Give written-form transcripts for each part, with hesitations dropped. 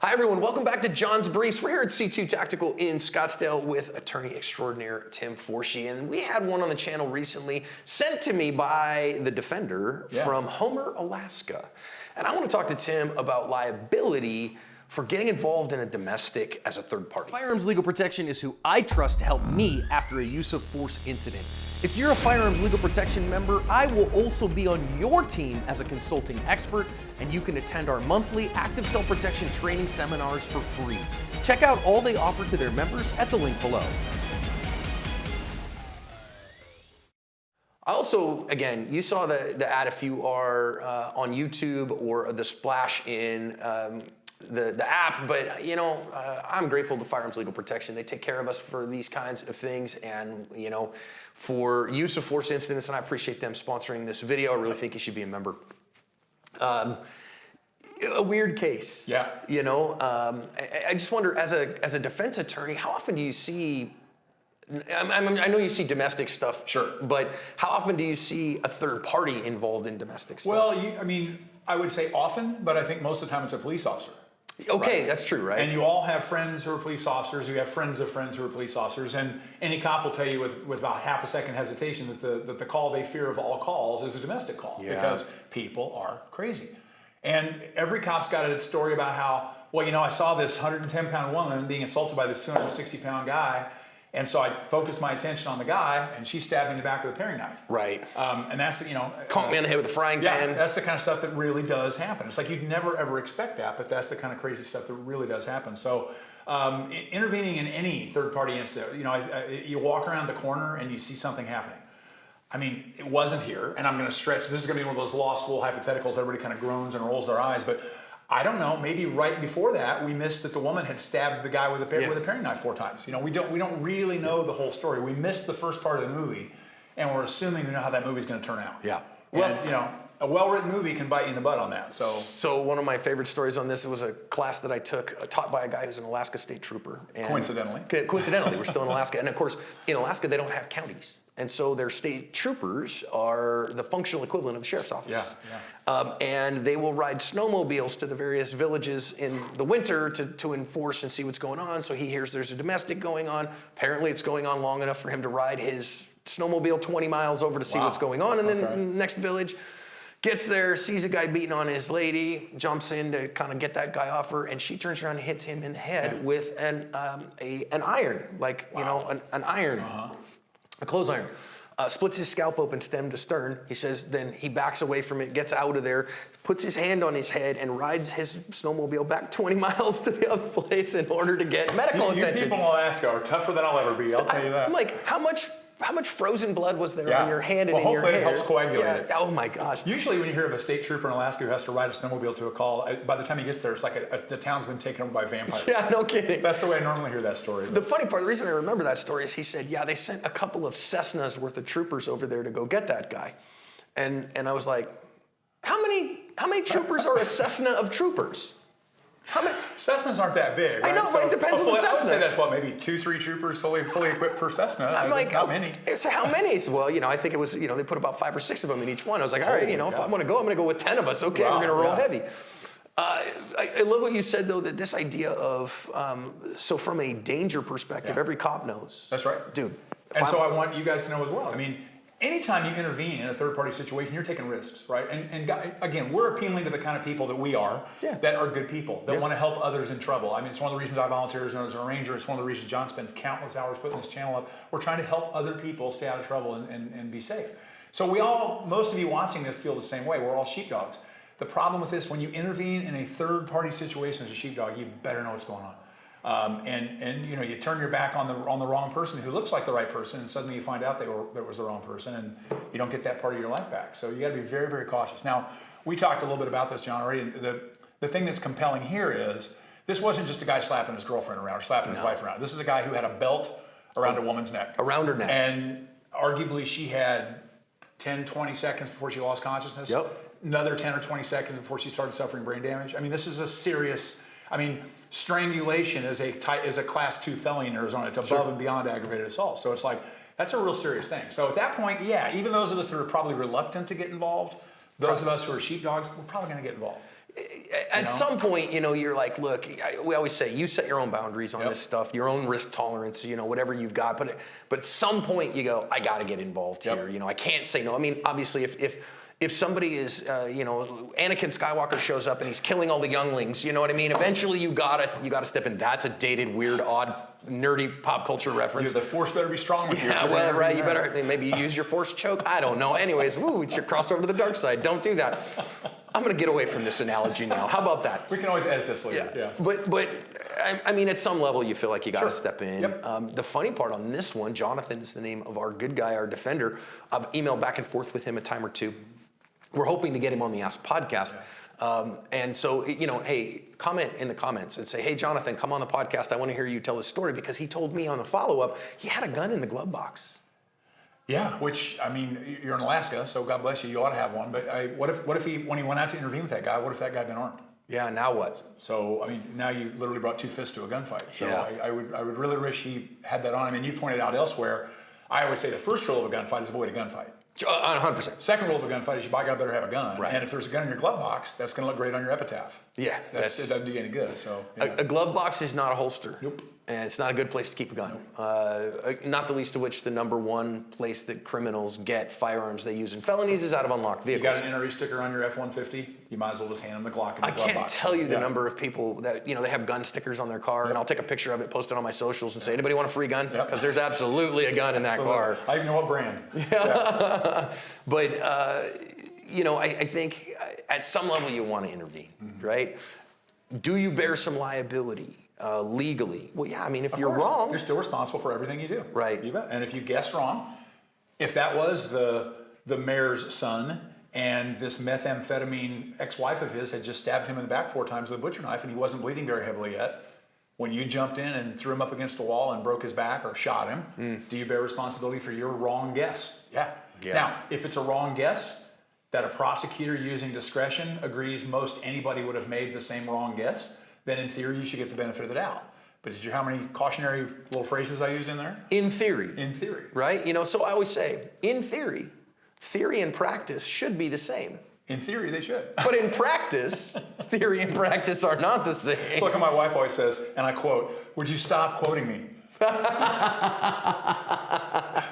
Hi everyone, welcome back to John's Briefs. We're here at C2 Tactical in Scottsdale with attorney extraordinaire Tim Forshey, and we had one on the channel recently sent to me by the defender from Homer, Alaska. And I want to talk to Tim about liability for getting involved in a domestic as a third party. Firearms Legal Protection is who I trust to help me after a use of force incident. If you're a Firearms Legal Protection member, I will also be on your team as a consulting expert, and you can attend our monthly active self-protection training seminars for free. Check out all they offer to their members at the link below. I also, again, you saw the ad if you are on YouTube or the splash in the app, but you know, I'm grateful to Firearms Legal Protection. They take care of us for these kinds of things, and you know, for use of force incidents, and I appreciate them sponsoring this video. I really think you should be a member. A weird case. Yeah. You know, I just wonder, as a defense attorney, how often do you see? I know you see domestic stuff, sure, but how often do you see a third party involved in domestic stuff? Well, I mean, I would say often, but I think most of the time it's a police officer. Okay, right? That's true, right? And you all have friends who are police officers, you have friends of friends who are police officers, and any cop will tell you with about half a second hesitation that the call they fear of all calls is a domestic call, because people are crazy. And every cop's got a story about how, well, you know, I saw this 110-pound woman being assaulted by this 260-pound guy, and so I focused my attention on the guy, and she stabbed me in the back with a paring knife. Right. And that's, you know... Caught me in the head with a frying pan. Yeah, that's the kind of stuff that really does happen. It's like you'd never, ever expect that, but that's the kind of crazy stuff that really does happen. So intervening in any third-party incident, you know, you walk around the corner and you see something happening. I mean, it wasn't here, and I'm going to stretch. This is going to be one of those law school hypotheticals. Everybody kind of groans and rolls their eyes, but I don't know. Maybe right before that, we missed that the woman had stabbed the guy with a paring knife 4 times. You know, we don't really know the whole story. We missed the first part of the movie, and we're assuming we know how that movie's going to turn out. Yeah. Well, and, you know, a well-written movie can bite you in the butt on that. So one of my favorite stories on this was a class that I took, taught by a guy who's an Alaska State Trooper. And coincidentally, we're still in Alaska, and of course, in Alaska they don't have counties. And so their state troopers are the functional equivalent of the sheriff's office. And they will ride snowmobiles to the various villages in the winter to enforce and see what's going on. So he hears there's a domestic going on. Apparently it's going on long enough for him to ride his snowmobile 20 miles over to see what's going on in the next village. Gets there, sees a guy beating on his lady, jumps in to kind of get that guy off her, and she turns around and hits him in the head with an iron, like, you know, an iron. A clothes iron, splits his scalp open stem to stern. He says then he backs away from it, gets out of there, puts his hand on his head, and rides his snowmobile back 20 miles to the other place in order to get medical attention. You people in Alaska are tougher than I'll ever be, I'll tell you that. I'm like, how much frozen blood was there on your hand and in your hair? Hopefully it helps coagulate it. Oh my gosh. Usually when you hear of a state trooper in Alaska who has to ride a snowmobile to a call, by the time he gets there, it's like the town's been taken over by vampires. Yeah, no kidding. That's the way I normally hear that story. The funny part, the reason I remember that story is he said, yeah, they sent a couple of Cessnas worth of troopers over there to go get that guy. And I was like, how many troopers are a Cessna of troopers? Cessnas aren't that big, right? I know, but it depends on the Cessna. I would say that's what, maybe 2-3 troopers fully equipped per Cessna. I'm like, how many? So how many? Well, you know, I think it was, you know, they put about 5 or 6 of them in each one. I was like, all right, you know, if I'm going to go with 10 of us. Okay, we're going to roll heavy. I love what you said, though, that this idea of, so from a danger perspective, every cop knows. That's right. Dude. And so I want you guys to know as well. I mean, anytime you intervene in a third-party situation, you're taking risks, right? And again, we're appealing to the kind of people that we are, that are good people, that want to help others in trouble. I mean, it's one of the reasons I volunteer as a ranger. It's one of the reasons John spends countless hours putting this channel up. We're trying to help other people stay out of trouble and be safe. So most of you watching this feel the same way. We're all sheepdogs. The problem with this, when you intervene in a third-party situation as a sheepdog, you better know what's going on. And you know, you turn your back on the wrong person who looks like the right person, and suddenly you find out that was the wrong person, and you don't get that part of your life back. So you got to be very, very cautious. Now, we talked a little bit about this, John, already. And the thing that's compelling here is this wasn't just a guy slapping his girlfriend around or slapping his wife around. This is a guy who had a belt around a woman's neck. Around her neck. And arguably she had 10, 20 seconds before she lost consciousness. Yep. Another 10 or 20 seconds before she started suffering brain damage. I mean, this is a serious. I mean, strangulation is a class 2 felony in Arizona. It's above and beyond aggravated assault. So it's like, that's a real serious thing. So at that point, yeah, even those of us that are probably reluctant to get involved, those of us who are sheepdogs, we're probably going to get involved. at some point, you're like, look, we always say you set your own boundaries on this stuff, your own risk tolerance, whatever you've got. But at some point you go, I got to get involved here. I can't say no. I mean, obviously, if somebody is, Anakin Skywalker shows up and he's killing all the younglings, you know what I mean? Eventually you gotta step in. That's a dated, weird, odd, nerdy pop culture reference. The Force better be strong with you. Yeah, well, right. You better maybe use your Force choke. I don't know. Anyways, we should cross over to the dark side. Don't do that. I'm gonna get away from this analogy now. How about that? We can always edit this later. Yeah. But I mean, at some level, you feel like you got to step in. Yep. The funny part on this one, Jonathan is the name of our good guy, our defender. I've emailed back and forth with him a time or two. We're hoping to get him on the Ask podcast. And so, hey, comment in the comments and say, hey, Jonathan, come on the podcast. I want to hear you tell his story, because he told me on the follow-up, he had a gun in the glove box. Yeah, which, I mean, you're in Alaska, so God bless you, you ought to have one. But what if when he went out to intervene with that guy, what if that guy had been armed? Yeah, now what? So, I mean, now you literally brought two fists to a gunfight. So yeah. I would really wish he had that on. I mean, you pointed out elsewhere, I always say the first rule of a gunfight is avoid a gunfight. 100%. Second rule of a gunfight is you by God better have a gun. Right. And if there's a gun in your glove box, that's going to look great on your epitaph. Yeah. It doesn't do you any good. So a glove box is not a holster. Nope. And it's not a good place to keep a gun. Nope. Not the least of which the number one place that criminals get firearms they use in felonies is out of unlocked vehicles. You got an NRE sticker on your F-150, you might as well just hand them the Glock in your glove box. I can't tell you the number of people that, they have gun stickers on their car, and I'll take a picture of it, post it on my socials, and say, anybody want a free gun? Because there's absolutely a gun in that car. I even know what brand. Yeah. But, I think at some level you want to intervene, right? Do you bear some liability? Legally? Well, yeah, I mean, if you're wrong, you're still responsible for everything you do. Right. You bet. And if you guessed wrong, if that was the mayor's son and this methamphetamine ex-wife of his had just stabbed him in the back 4 times with a butcher knife and he wasn't bleeding very heavily yet, when you jumped in and threw him up against a wall and broke his back or shot him, do you bear responsibility for your wrong guess? Yeah. Now, if it's a wrong guess that a prosecutor using discretion agrees most anybody would have made the same wrong guess, then in theory you should get the benefit of the doubt. But did you hear how many cautionary little phrases I used in there? In theory. In theory. Right? So I always say, in theory and practice should be the same. In theory, they should. But in practice, theory and practice are not the same. It's like what my wife always says, and I quote, would you stop quoting me?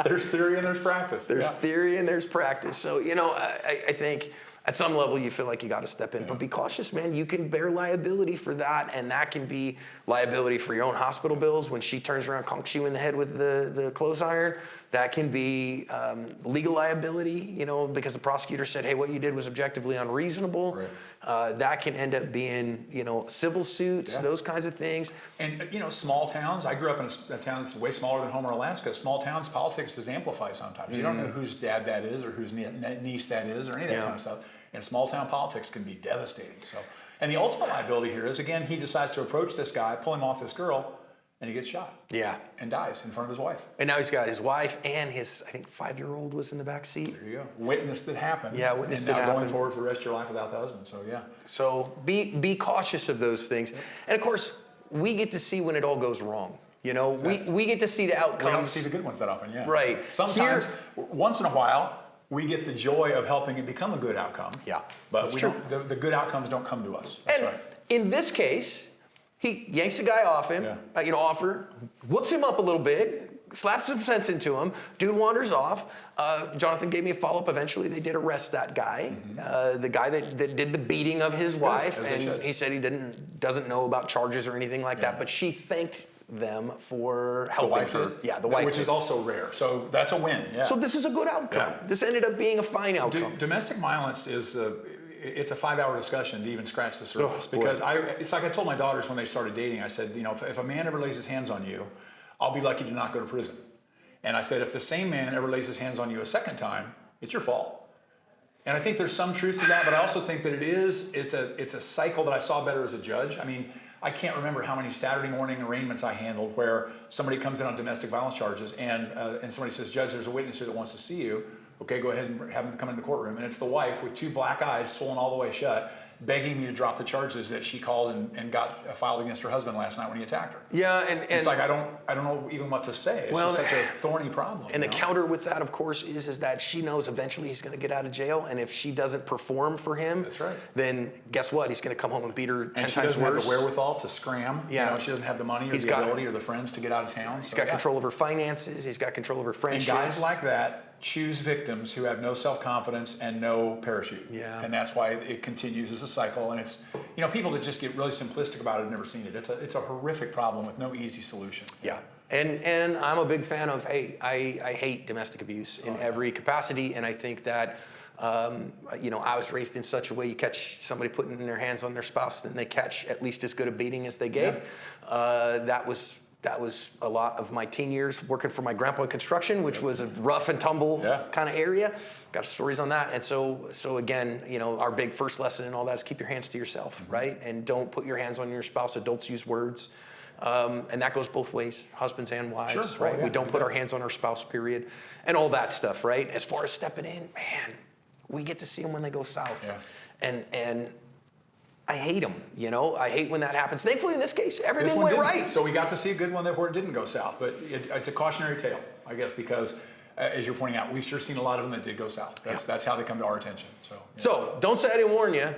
There's theory and there's practice. There's theory and there's practice. So, I think at some level you feel like you got to step in, but be cautious, man. You can bear liability for that, and that can be liability for your own hospital bills when she turns around, conks you in the head with the clothes iron. That can be legal liability, because the prosecutor said, hey, what you did was objectively unreasonable. Right. That can end up being, civil suits, those kinds of things. And, small towns, I grew up in a town that's way smaller than Homer, Alaska. Small towns, politics is amplified sometimes. You don't know whose dad that is or whose niece that is or any of that kind of stuff. And small town politics can be devastating. So, and the ultimate liability here is, again, he decides to approach this guy, pull him off this girl, and he gets shot. Yeah. And dies in front of his wife. And now he's got his wife and his, I think, 5-year-old was in the back seat. There you go. Witnessed it happen. Yeah, witnessed it happen. And now going forward for the rest of your life without the husband. So, yeah. So be cautious of those things. And, of course, we get to see when it all goes wrong. We get to see the outcomes. We don't see the good ones that often, yeah. Right. Sometimes, once in a while, we get the joy of helping it become a good outcome. Yeah. But the good outcomes don't come to us. That's right. In this case, he yanks the guy off him, whoops him up a little bit, slaps some sense into him. Dude wanders off. Jonathan gave me a follow-up. Eventually, they did arrest that guy, the guy that did the beating of his wife. And he said he doesn't know about charges or anything like that, but she thanked them for helping her. Yeah, the wife. Which is also rare. So that's a win. Yeah. So this is a good outcome. Yeah. This ended up being a fine outcome. Domestic violence is it's a 5-hour discussion to even scratch the surface. Because it's like I told my daughters when they started dating, I said, if a man ever lays his hands on you, I'll be lucky to not go to prison. And I said, if the same man ever lays his hands on you a second time, it's your fault. And I think there's some truth to that, but I also think that it's a cycle that I saw better as a judge. I mean, I can't remember how many Saturday morning arraignments I handled where somebody comes in on domestic violence charges and somebody says, Judge, there's a witness here that wants to see you. Okay, go ahead and have them come into the courtroom. And it's the wife with 2 black eyes swollen all the way shut. begging me to drop the charges that she called and got filed against her husband last night when he attacked her. Yeah, and it's like I don't know even what to say. It's just such a thorny problem. And the counter with that, of course, is that she knows eventually he's going to get out of jail, and if she doesn't perform for him, that's right. Then guess what? He's going to come home and beat her 10 times worse. And she doesn't have the wherewithal to scram. Yeah. You know, she doesn't have the money or the ability or the friends to get out of town. He's got control of her finances. He's got control of her friendships. And guys like that choose victims who have no self-confidence and no parachute. Yeah. And that's why it continues as a cycle. And it's, people that just get really simplistic about it have never seen it. It's a horrific problem with no easy solution. Yeah. And I'm a big fan of, hey, I hate domestic abuse in every capacity. And I think that, I was raised in such a way, you catch somebody putting their hands on their spouse, and they catch at least as good a beating as they gave. Yeah. That was a lot of my teen years working for my grandpa in construction, which was a rough and tumble kind of area. Got stories on that. And so again, our big first lesson and all that is keep your hands to yourself, right? And don't put your hands on your spouse. Adults use words. And that goes both ways, husbands and wives, right? We don't put our hands on our spouse, period. And all that stuff, right? As far as stepping in, man, we get to see them when they go south. Yeah. And I hate them, I hate when that happens. Thankfully, in this case, everything went right. So we got to see a good one where it didn't go south, but it's a cautionary tale, I guess, because as you're pointing out, we've sure seen a lot of them that did go south. That's how they come to our attention. So don't say I didn't warn you,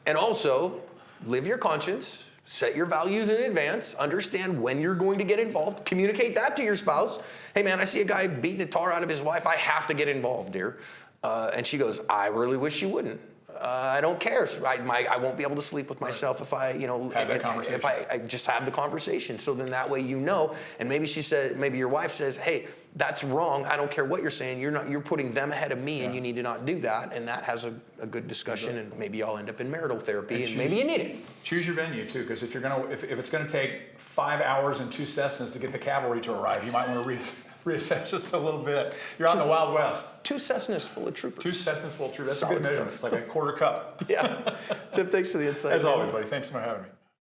and also live your conscience, set your values in advance, understand when you're going to get involved, communicate that to your spouse. Hey man, I see a guy beating the tar out of his wife. I have to get involved, dear. And she goes, I really wish you wouldn't. I don't care. So I won't be able to sleep with myself if I, have that conversation. If I just have the conversation. So then that way and maybe your wife says, hey, that's wrong. I don't care what you're saying. You're putting them ahead of me, and you need to not do that. And that has a good discussion, and maybe y'all end up in marital therapy, and maybe you need it. Choose your venue too, because if it's gonna take 5 hours and 2 Cessnas to get the cavalry to arrive, you might want to reassess just a little bit. You're out in the Wild West. 2 Cessnas full of troopers. 2 Cessnas full of troopers. That's Solid a good measurement. stuff. It's like a quarter cup. Yeah. Tim, thanks for the insight. As always, buddy. Thanks for having me.